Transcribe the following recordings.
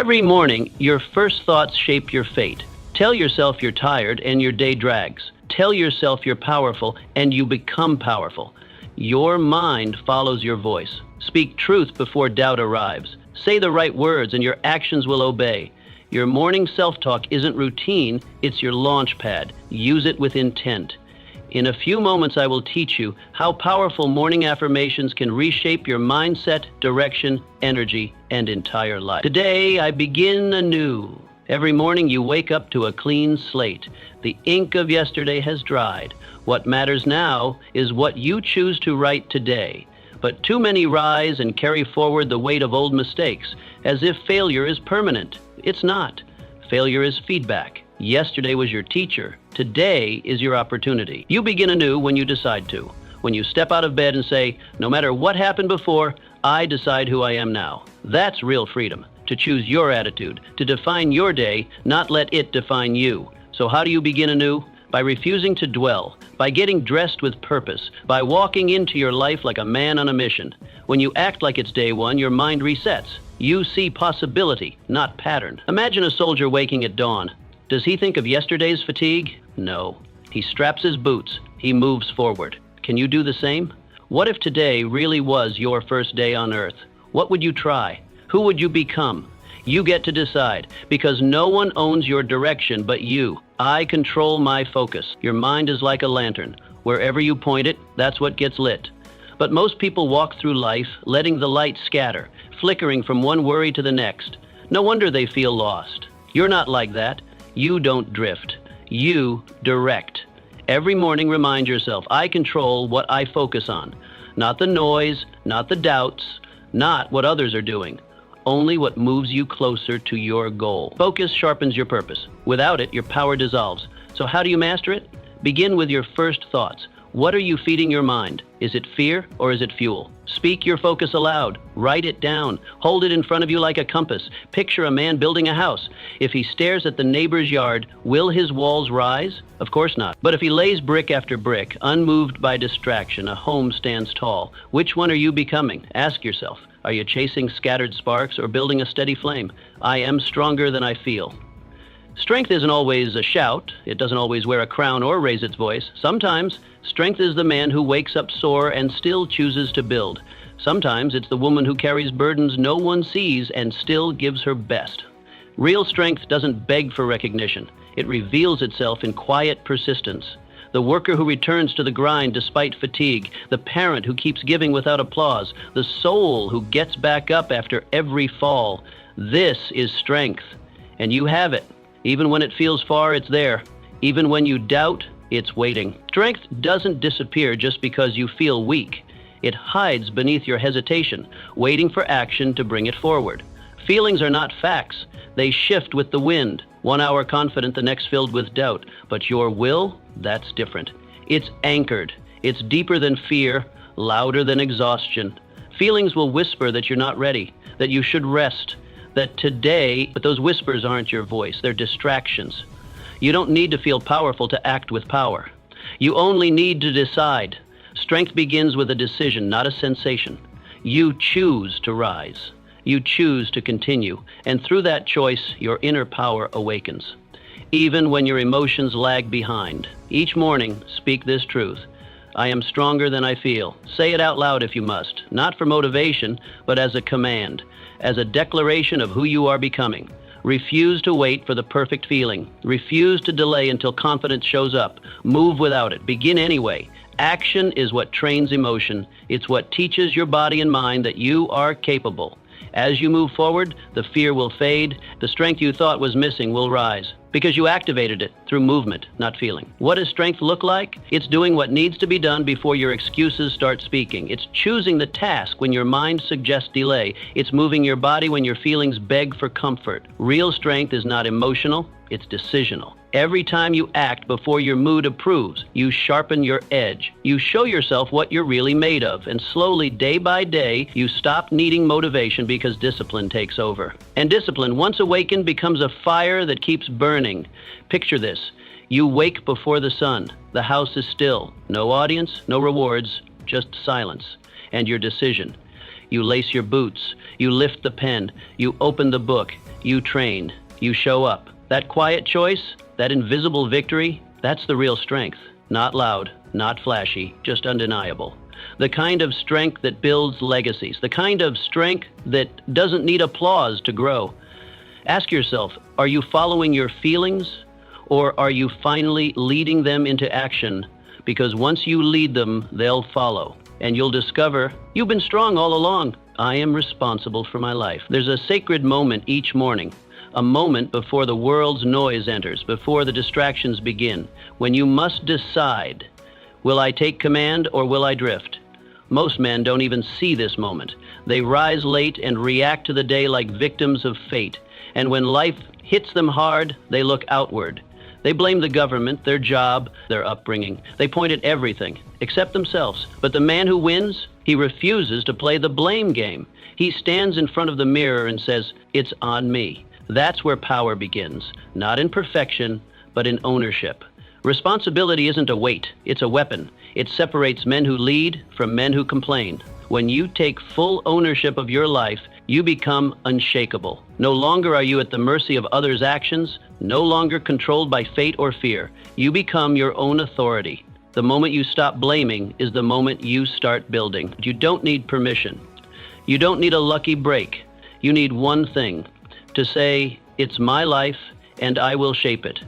Every morning, your first thoughts shape your fate. Tell yourself you're tired and your day drags. Tell yourself you're powerful and you become powerful. Your mind follows your voice. Speak truth before doubt arrives. Say the right words and your actions will obey. Your morning self-talk isn't routine, it's your launch pad. Use it with intent. In a few moments, I will teach you how powerful morning affirmations can reshape your mindset, direction, energy, and entire life. Today, I begin anew. Every morning, you wake up to a clean slate. The ink of yesterday has dried. What matters now is what you choose to write today. But too many rise and carry forward the weight of old mistakes, as if failure is permanent. It's not. Failure is feedback. Yesterday was your teacher. Today is your opportunity. You begin anew when you decide to. When you step out of bed and say, no matter what happened before, I decide who I am now. That's real freedom. To choose your attitude, to define your day, not let it define you. So how do you begin anew? By refusing to dwell, by getting dressed with purpose, by walking into your life like a man on a mission. When you act like it's day one, your mind resets. You see possibility, not pattern. Imagine a soldier waking at dawn. Does he think of yesterday's fatigue? No. He straps his boots. He moves forward. Can you do the same? What if today really was your first day on earth? What would you try? Who would you become? You get to decide, because no one owns your direction but you. I control my focus. Your mind is like a lantern. Wherever you point it, that's what gets lit. But most people walk through life letting the light scatter, flickering from one worry to the next. No wonder they feel lost. You're not like that. You don't drift. You direct. Every morning, remind yourself, I control what I focus on. Not the noise, not the doubts, not what others are doing. Only what moves you closer to your goal. Focus sharpens your purpose. Without it, your power dissolves. So how do you master it? Begin with your first thoughts. What are you feeding your mind? Is it fear or is it fuel? Speak your focus aloud. Write it down. Hold it in front of you like a compass. Picture a man building a house. If he stares at the neighbor's yard, will his walls rise? Of course not. But if he lays brick after brick, unmoved by distraction, a home stands tall. Which one are you becoming? Ask yourself. Are you chasing scattered sparks or building a steady flame? I am stronger than I feel. Strength isn't always a shout. It doesn't always wear a crown or raise its voice. Sometimes, strength is the man who wakes up sore and still chooses to build. Sometimes it's the woman who carries burdens no one sees and still gives her best. Real strength doesn't beg for recognition. It reveals itself in quiet persistence. The worker who returns to the grind despite fatigue, the parent who keeps giving without applause, the soul who gets back up after every fall. This is strength, and you have it. Even when it feels far, it's there. Even when you doubt, it's waiting. Strength doesn't disappear just because you feel weak. It hides beneath your hesitation, waiting for action to bring it forward. Feelings are not facts. They shift with the wind. 1 hour confident, the next filled with doubt. But your will, that's different. It's anchored. It's deeper than fear, louder than exhaustion. Feelings will whisper that you're not ready, that you should rest, that today, but those whispers aren't your voice, they're distractions. You don't need to feel powerful to act with power. You only need to decide. Strength begins with a decision, not a sensation. You choose to rise. You choose to continue, and through that choice, your inner power awakens. Even when your emotions lag behind. Each morning, speak this truth. I am stronger than I feel. Say it out loud if you must, not for motivation, but as a command, as a declaration of who you are becoming. Refuse to wait for the perfect feeling. Refuse to delay until confidence shows up. Move without it. Begin anyway. Action is what trains emotion. It's what teaches your body and mind that you are capable. As you move forward, the fear will fade. The strength you thought was missing will rise, because you activated it through movement, not feeling. What does strength look like? It's doing what needs to be done before your excuses start speaking. It's choosing the task when your mind suggests delay. It's moving your body when your feelings beg for comfort. Real strength is not emotional, it's decisional. Every time you act before your mood approves, you sharpen your edge. You show yourself what you're really made of, and slowly, day by day, you stop needing motivation because discipline takes over. And discipline, once awakened, becomes a fire that keeps burning. Picture this. You wake before the sun. The house is still. No audience, no rewards, just silence. And your decision. You lace your boots. You lift the pen. You open the book. You train. You show up. That quiet choice, that invisible victory, that's the real strength. Not loud, not flashy, just undeniable. The kind of strength that builds legacies. The kind of strength that doesn't need applause to grow. Ask yourself, are you following your feelings, or are you finally leading them into action? Because once you lead them, they'll follow. And you'll discover, you've been strong all along. I am responsible for my life. There's a sacred moment each morning. A moment before the world's noise enters, before the distractions begin, when you must decide, will I take command or will I drift? Most men don't even see this moment. They rise late and react to the day like victims of fate. And when life hits them hard, they look outward. They blame the government, their job, their upbringing. They point at everything, except themselves. But the man who wins, he refuses to play the blame game. He stands in front of the mirror and says, it's on me. That's where power begins, not in perfection, but in ownership. Responsibility isn't a weight, it's a weapon. It separates men who lead from men who complain. When you take full ownership of your life, you become unshakable. No longer are you at the mercy of others' actions, no longer controlled by fate or fear. You become your own authority. The moment you stop blaming is the moment you start building. You don't need permission. You don't need a lucky break. You need one thing. To say, it's my life and I will shape it.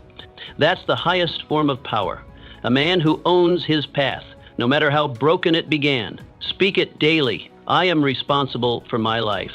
That's the highest form of power. A man who owns his path, no matter how broken it began. Speak it daily. I am responsible for my life.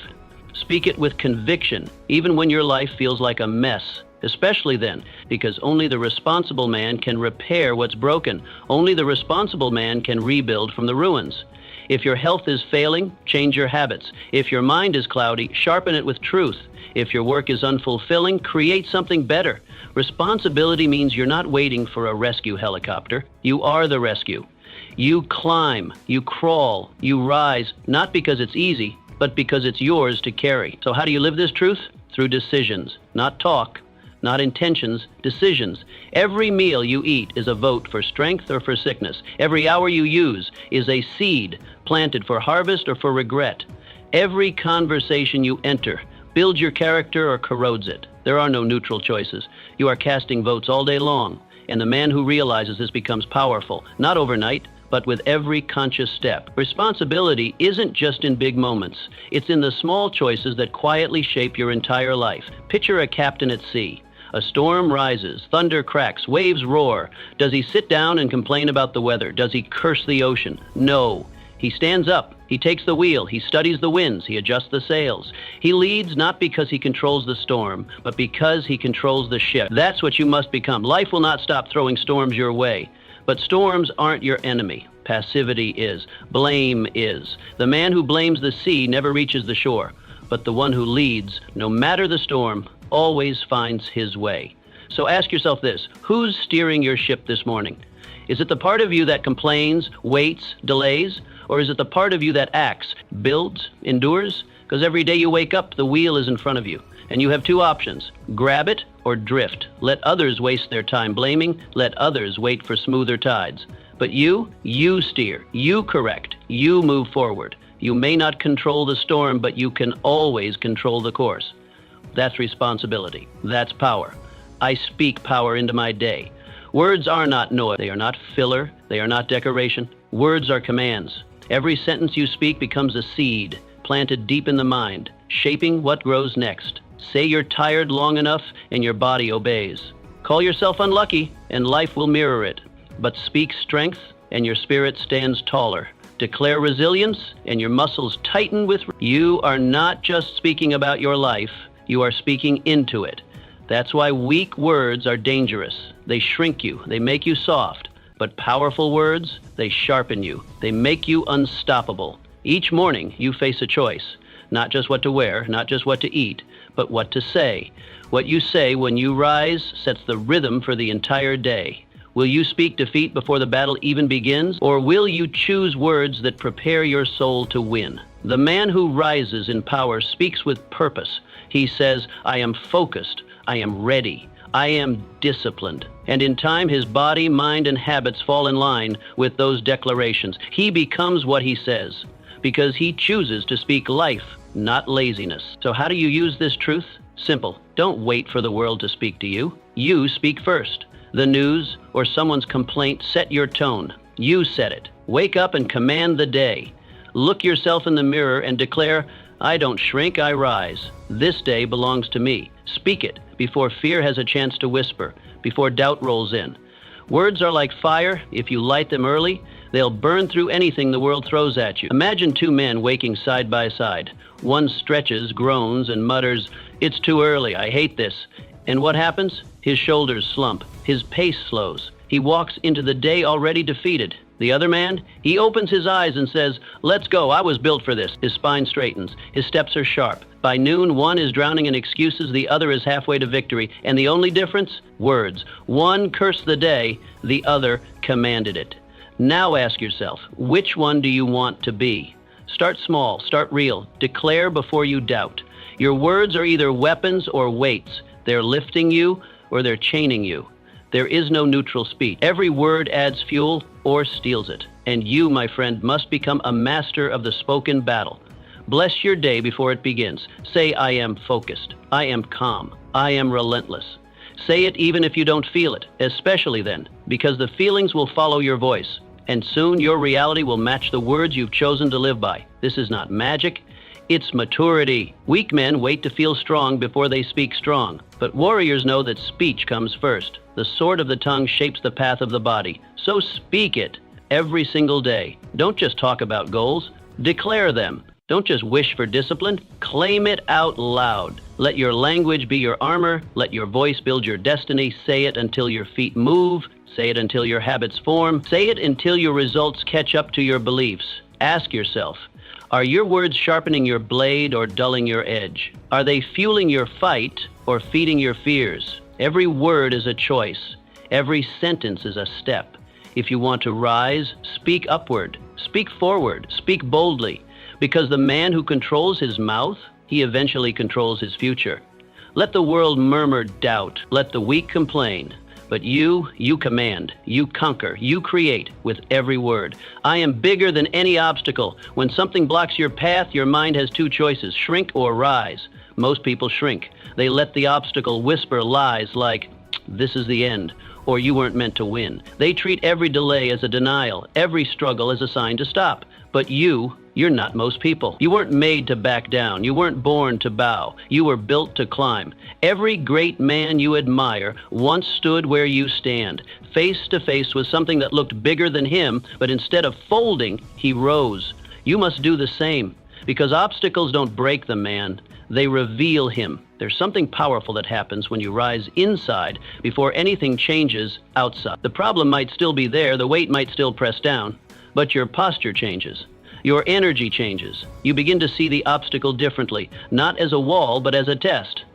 Speak it with conviction, even when your life feels like a mess. Especially then, because only the responsible man can repair what's broken. Only the responsible man can rebuild from the ruins. If your health is failing, change your habits. If your mind is cloudy, sharpen it with truth. If your work is unfulfilling, create something better. Responsibility means you're not waiting for a rescue helicopter. You are the rescue. You climb, you crawl, you rise, not because it's easy, but because it's yours to carry. So how do you live this truth? Through decisions, not talk, not intentions, decisions. Every meal you eat is a vote for strength or for sickness. Every hour you use is a seed planted for harvest or for regret. Every conversation you enter builds your character or corrodes it. There are no neutral choices. You are casting votes all day long, and the man who realizes this becomes powerful, not overnight, but with every conscious step. Responsibility isn't just in big moments. It's in the small choices that quietly shape your entire life. Picture a captain at sea. A storm rises, thunder cracks, waves roar. Does he sit down and complain about the weather? Does he curse the ocean? No. He stands up. He takes the wheel. He studies the winds. He adjusts the sails. He leads not because he controls the storm, but because he controls the ship. That's what you must become. Life will not stop throwing storms your way. But storms aren't your enemy. Passivity is. Blame is. The man who blames the sea never reaches the shore. But the one who leads, no matter the storm, always finds his way. So ask yourself this. Who's steering your ship this morning? Is it the part of you that complains, waits, delays? Or is it the part of you that acts, builds, endures? Because every day you wake up, the wheel is in front of you. And you have two options. Grab it or drift. Let others waste their time blaming. Let others wait for smoother tides. But you steer. You correct. You move forward. You may not control the storm, but you can always control the course. That's responsibility. That's power. I speak power into my day. Words are not noise. They are not filler. They are not decoration. Words are commands. Every sentence you speak becomes a seed planted deep in the mind, shaping what grows next. Say you're tired long enough and your body obeys. Call yourself unlucky and life will mirror it. But speak strength and your spirit stands taller. Declare resilience and your muscles tighten with... You are not just speaking about your life, you are speaking into it. That's why weak words are dangerous. They shrink you, they make you soft. But powerful words, they sharpen you. They make you unstoppable. Each morning, you face a choice. Not just what to wear, not just what to eat, but what to say. What you say when you rise sets the rhythm for the entire day. Will you speak defeat before the battle even begins? Or will you choose words that prepare your soul to win? The man who rises in power speaks with purpose. He says, I am focused. I am ready. I am disciplined. And in time, his body, mind, and habits fall in line with those declarations. He becomes what he says. because he chooses to speak life, not laziness. So how do you use this truth? Simple. Don't wait for the world to speak to you. You speak first. The news or someone's complaint set your tone. You set it. Wake up and command the day. Look yourself in the mirror and declare, I don't shrink, I rise. This day belongs to me. Speak it before fear has a chance to whisper, before doubt rolls in. Words are like fire. If you light them early, they'll burn through anything the world throws at you. Imagine two men waking side by side. One stretches, groans, and mutters, it's too early, I hate this. And what happens? His shoulders slump. His pace slows. He walks into the day already defeated. The other man, he opens his eyes and says, let's go, I was built for this. His spine straightens. His steps are sharp. By noon, one is drowning in excuses, the other is halfway to victory. And the only difference? Words. One cursed the day, the other commanded it. Now ask yourself, which one do you want to be? Start small, start real. Declare before you doubt. Your words are either weapons or weights. They're lifting you or they're chaining you. There is no neutral speech. Every word adds fuel or steals it. And you, my friend, must become a master of the spoken battle. Bless your day before it begins. Say, I am focused. I am calm. I am relentless. Say it even if you don't feel it, especially then, because the feelings will follow your voice. And soon your reality will match the words you've chosen to live by. This is not magic. It's maturity. Weak men wait to feel strong before they speak strong. But warriors know that speech comes first. The sword of the tongue shapes the path of the body. So speak it every single day. Don't just talk about goals. Declare them. Don't just wish for discipline. Claim it out loud. Let your language be your armor. Let your voice build your destiny. Say it until your feet move. Say it until your habits form. Say it until your results catch up to your beliefs. Ask yourself, are your words sharpening your blade or dulling your edge? Are they fueling your fight or feeding your fears? Every word is a choice. Every sentence is a step. If you want to rise, speak upward. Speak forward. Speak boldly. Because the man who controls his mouth, he eventually controls his future. Let the world murmur doubt. Let the weak complain. But you command, you conquer, you create with every word. I am bigger than any obstacle. When something blocks your path, your mind has two choices, shrink or rise. Most people shrink. They let the obstacle whisper lies like, this is the end, or you weren't meant to win. They treat every delay as a denial, every struggle as a sign to stop. But you're not most people. You weren't made to back down. You weren't born to bow. You were built to climb. Every great man you admire once stood where you stand, face to face with something that looked bigger than him, but instead of folding, he rose. You must do the same, because obstacles don't break the man. They reveal him. There's something powerful that happens when you rise inside before anything changes outside. The problem might still be there, the weight might still press down, but your posture changes. Your energy changes. You begin to see the obstacle differently, not as a wall, but as a test.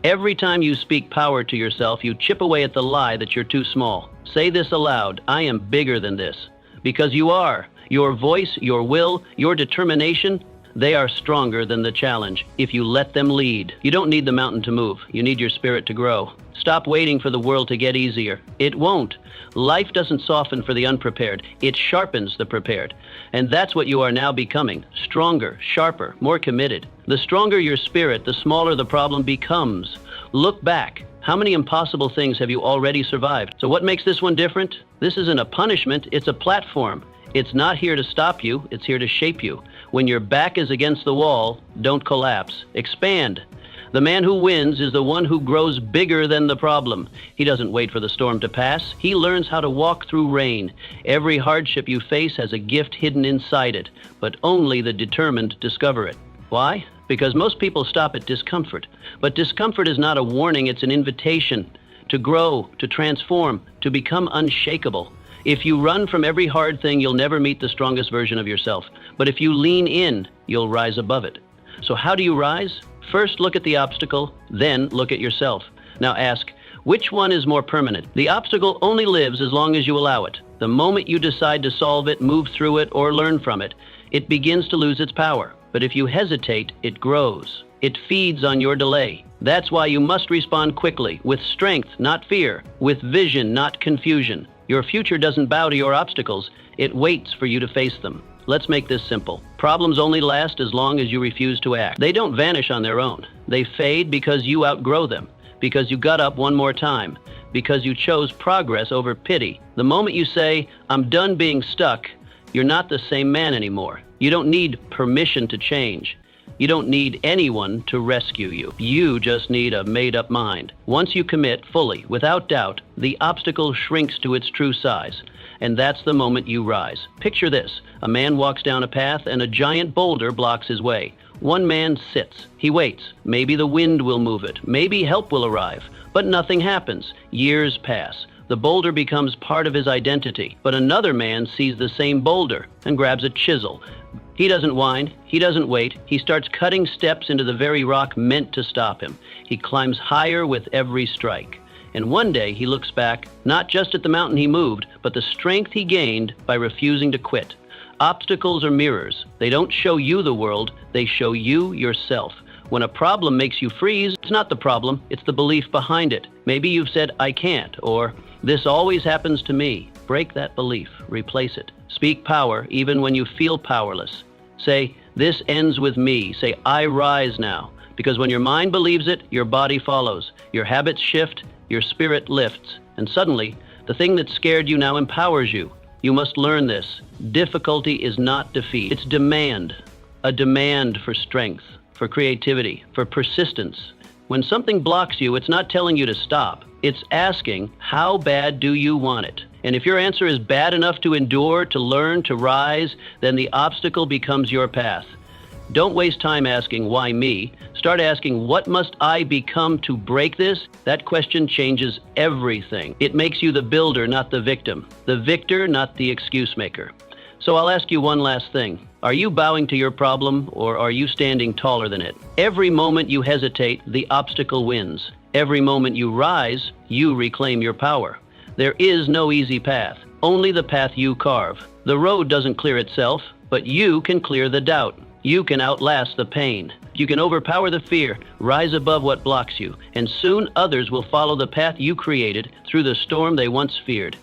Every time you speak power to yourself, you chip away at the lie that you're too small. Say this aloud, I am bigger than this. Because you are. Your voice, your will, your determination, they are stronger than the challenge if you let them lead. You don't need the mountain to move. You need your spirit to grow. Stop waiting for the world to get easier. It won't. Life doesn't soften for the unprepared. It sharpens the prepared. And that's what you are now becoming. Stronger, sharper, more committed. The stronger your spirit, the smaller the problem becomes. Look back. How many impossible things have you already survived? So what makes this one different? This isn't a punishment, it's a platform. It's not here to stop you, it's here to shape you. When your back is against the wall, don't collapse. Expand. The man who wins is the one who grows bigger than the problem. He doesn't wait for the storm to pass. He learns how to walk through rain. Every hardship you face has a gift hidden inside it, but only the determined discover it. Why? Because most people stop at discomfort. But discomfort is not a warning, it's an invitation to grow, to transform, to become unshakable. If you run from every hard thing, you'll never meet the strongest version of yourself. But if you lean in, you'll rise above it. So how do you rise? First, look at the obstacle, then look at yourself. Now ask, which one is more permanent? The obstacle only lives as long as you allow it. The moment you decide to solve it, move through it, or learn from it, it begins to lose its power. But if you hesitate, it grows. It feeds on your delay. That's why you must respond quickly, with strength, not fear, with vision, not confusion. Your future doesn't bow to your obstacles. It waits for you to face them. Let's make this simple. Problems only last as long as you refuse to act. They don't vanish on their own. They fade because you outgrow them, because you got up one more time, because you chose progress over pity. The moment you say, "I'm done being stuck," you're not the same man anymore. You don't need permission to change. You don't need anyone to rescue you. You just need a made-up mind. Once you commit fully, without doubt, the obstacle shrinks to its true size. And that's the moment you rise. Picture this. A man walks down a path and a giant boulder blocks his way. One man sits. He waits. Maybe the wind will move it. Maybe help will arrive. But nothing happens. Years pass. The boulder becomes part of his identity. But another man sees the same boulder and grabs a chisel. He doesn't whine. He doesn't wait. He starts cutting steps into the very rock meant to stop him. He climbs higher with every strike. And one day he looks back, not just at the mountain he moved, but the strength he gained by refusing to quit. Obstacles are mirrors. They don't show you the world, they show you yourself. When a problem makes you freeze, it's not the problem, it's the belief behind it. Maybe you've said, "I can't," or "This always happens to me." Break that belief, replace it. Speak power even when you feel powerless. Say, "This ends with me." Say, "I rise now." Because when your mind believes it, your body follows. Your habits shift, your spirit lifts. And suddenly, the thing that scared you now empowers you. You must learn this. Difficulty is not defeat. It's demand. A demand for strength, for creativity, for persistence. When something blocks you, it's not telling you to stop. It's asking, how bad do you want it? And if your answer is bad enough to endure, to learn, to rise, then the obstacle becomes your path. Don't waste time asking, why me? Start asking, what must I become to break this? That question changes everything. It makes you the builder, not the victim. The victor, not the excuse maker. So I'll ask you one last thing. Are you bowing to your problem, or are you standing taller than it? Every moment you hesitate, the obstacle wins. Every moment you rise, you reclaim your power. There is no easy path, only the path you carve. The road doesn't clear itself, but you can clear the doubt. You can outlast the pain. You can overpower the fear, rise above what blocks you, and soon others will follow the path you created through the storm they once feared.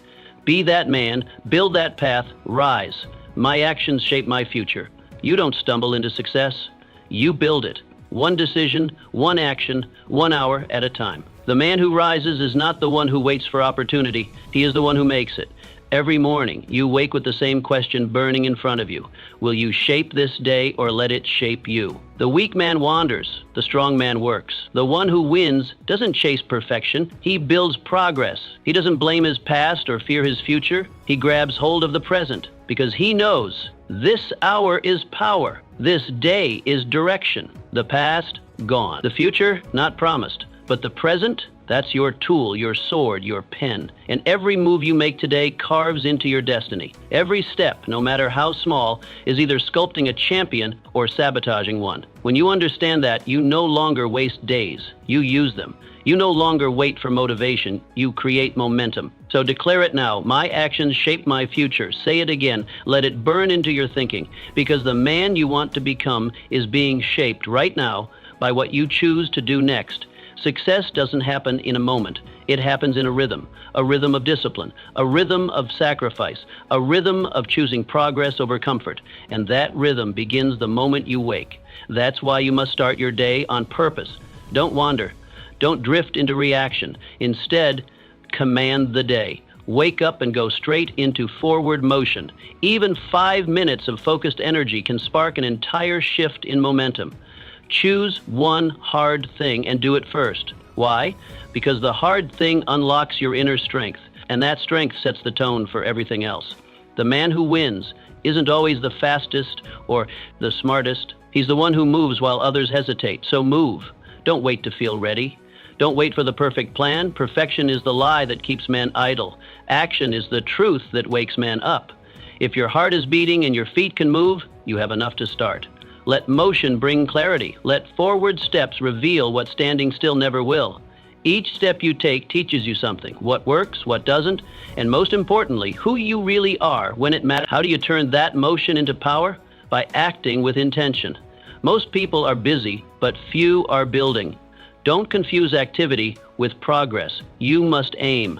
Be that man, build that path, rise. My actions shape my future. You don't stumble into success. You build it. One decision, one action, 1 hour at a time. The man who rises is not the one who waits for opportunity. He is the one who makes it. Every morning, you wake with the same question burning in front of you. Will you shape this day or let it shape you? The weak man wanders. The strong man works. The one who wins doesn't chase perfection. He builds progress. He doesn't blame his past or fear his future. He grabs hold of the present because he knows this hour is power. This day is direction. The past, gone. The future, not promised. But the present, that's your tool, your sword, your pen. And every move you make today carves into your destiny. Every step, no matter how small, is either sculpting a champion or sabotaging one. When you understand that, you no longer waste days. You use them. You no longer wait for motivation. You create momentum. So declare it now. My actions shape my future. Say it again. Let it burn into your thinking. Because the man you want to become is being shaped right now by what you choose to do next. Success doesn't happen in a moment. It happens in a rhythm of discipline, a rhythm of sacrifice, a rhythm of choosing progress over comfort. And that rhythm begins the moment you wake. That's why you must start your day on purpose. Don't wander. Don't drift into reaction. Instead, command the day. Wake up and go straight into forward motion. Even 5 minutes of focused energy can spark an entire shift in momentum. Choose one hard thing and do it first. Why? Because the hard thing unlocks your inner strength, and that strength sets the tone for everything else. The man who wins isn't always the fastest or the smartest. He's the one who moves while others hesitate. So move. Don't wait to feel ready. Don't wait for the perfect plan. Perfection is the lie that keeps man idle. Action is the truth that wakes man up. If your heart is beating and your feet can move, you have enough to start. Let motion bring clarity. Let forward steps reveal what standing still never will. Each step you take teaches you something. What works, what doesn't, and most importantly, who you really are when it matters. How do you turn that motion into power? By acting with intention. Most people are busy, but few are building. Don't confuse activity with progress. You must aim.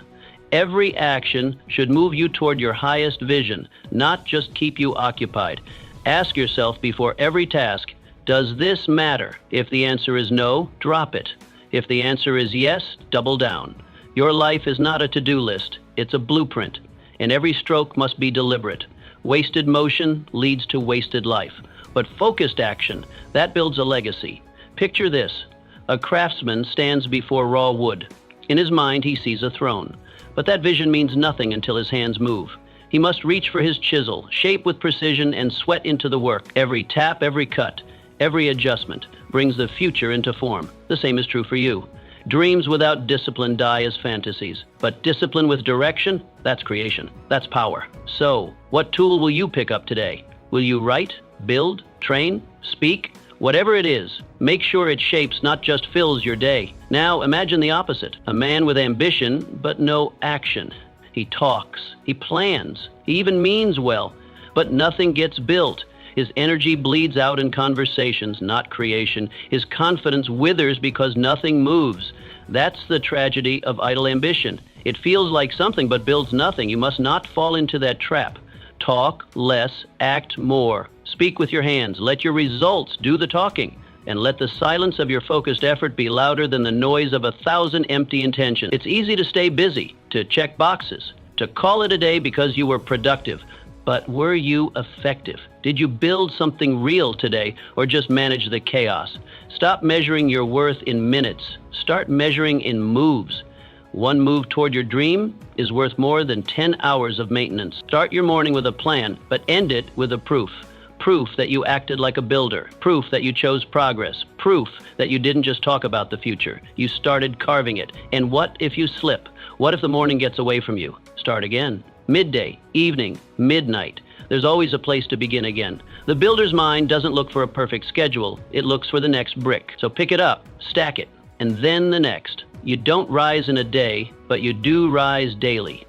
Every action should move you toward your highest vision, not just keep you occupied. Ask yourself before every task, does this matter? If the answer is no, drop it. If the answer is yes, double down. Your life is not a to-do list, it's a blueprint, and every stroke must be deliberate. Wasted motion leads to wasted life, but focused action, that builds a legacy. Picture this: a craftsman stands before raw wood. In his mind, he sees a throne, but that vision means nothing until his hands move. He must reach for his chisel, shape with precision, and sweat into the work. Every tap, every cut, every adjustment brings the future into form. The same is true for you. Dreams without discipline die as fantasies, but discipline with direction, that's creation. That's power. So, what tool will you pick up today? Will you write, build, train, speak? Whatever it is, make sure it shapes, not just fills your day. Now, imagine the opposite. A man with ambition, but no action. He talks, he plans, he even means well, but nothing gets built. His energy bleeds out in conversations, not creation. His confidence withers because nothing moves. That's the tragedy of idle ambition. It feels like something but builds nothing. You must not fall into that trap. Talk less, act more. Speak with your hands. Let your results do the talking. And let the silence of your focused effort be louder than the noise of 1,000 empty intentions. It's easy to stay busy, to check boxes, to call it a day because you were productive. But were you effective? Did you build something real today or just manage the chaos? Stop measuring your worth in minutes. Start measuring in moves. One move toward your dream is worth more than 10 hours of maintenance. Start your morning with a plan, but end it with a proof. Proof that you acted like a builder. Proof that you chose progress. Proof that you didn't just talk about the future. You started carving it. And what if you slip? What if the morning gets away from you? Start again. Midday, evening, midnight. There's always a place to begin again. The builder's mind doesn't look for a perfect schedule. It looks for the next brick. So pick it up, stack it, and then the next. You don't rise in a day, but you do rise daily.